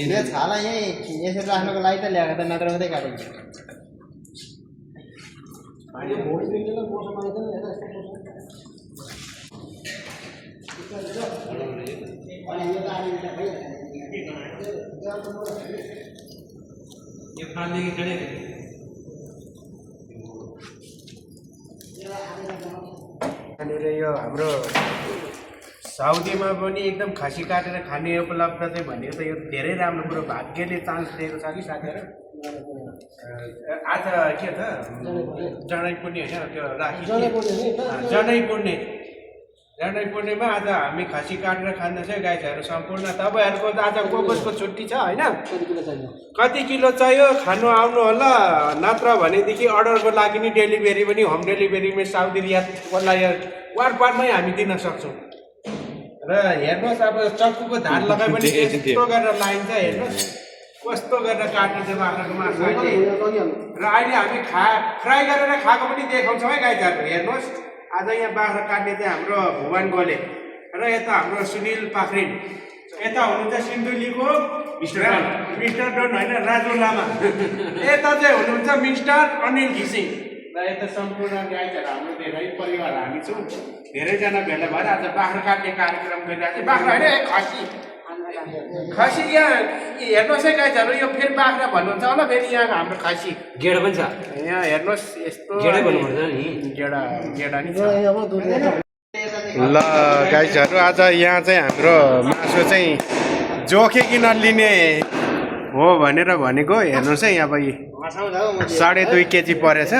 यो छाला यही यसरी राख्नुको लागि त ल्याएको त नत्र मात्रै काटिन्छ यो हाम्रो साउदीमा पनि एकदम खसी काटेर खाने उपलब्ध चाहिँ भनेको त यो धेरै राम्रो कुरो भाग्यले चान्स दिएको छ कि साथीहरू आज के त जनै पुर्ने होइन त्यो राखी जनै पुर्णेमा आज हामी खसी काटेर खाँदैछ गाईहरू सम्पूर्ण तपाईँहरूको त आज कसको छुट्टी छ होइन कति किलो चाहियो खानु आउनु होला नत्र भनेदेखि अर्डरको लागि नि डेलिभरी पनि होम डेलिभरीमा साउदी रियादलाई वारपारमै हामी दिन सक्छौँ र हेर्नुहोस् अब चक्कुको धार लगाए पनि यस्तो गरेर लाइन्छ हेर्नुहोस् कस्तो गरेर काटिन्छ बाख्राको मासु अहिले र अहिले हामी फ्राई गरेर खाएको पनि देखाउँछौँ है गाईहरू हेर्नुहोस् आज यहाँ बाख्रा काट्ने चाहिँ हाम्रो भुवन गोले र यता हाम्रो सुनिल पाखरिन यता हुनुहुन्छ सिन्धुलीको मिस्टर डन होइन राजु लामा यता चाहिँ हुनुहुन्छ मिस्टर अनिल घिसिङ र यता सम्पूर्ण गाईहरू हाम्रो धेरै परिवार हामी छौँ धेरैजना भेला भएर आज बाख्रा काट्ने कार्यक्रम गरिरहेको छ बाख्रा होइन खसी यहाँ हेर्नुहोस् है गाईहरू यो फेरि बाख्रा भन्नुहुन्छ होला फेरि यहाँ हाम्रो खसी गेडा पनि छ यहाँ हेर्नुहोस् यस्तो गेडा नि छ ल गाईहरू आज यहाँ चाहिँ हाम्रो मासु चाहिँ जोखिकन लिने हो भनेर भनेको हेर्नुहोस् है यहाँ अब 2.5 केजी परेछ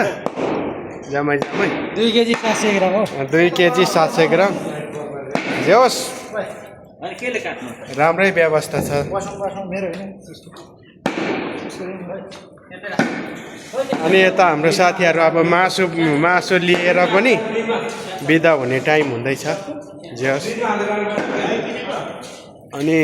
जम्मै 2 केजी 700 ग्राम हो 2 केजी 700 ग्राम जे होस् राम्रै व्यवस्था छ अनि यता हाम्रो साथीहरू अब मासु लिएर पनि बिदा हुने टाइम हुँदैछ जे होस् अनि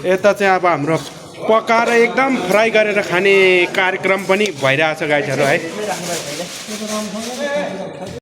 यता चाहिँ अब हाम्रो पकाएर एकदम फ्राई गरेर खाने कार्यक्रम पनि भइरहेछ गाईहरू है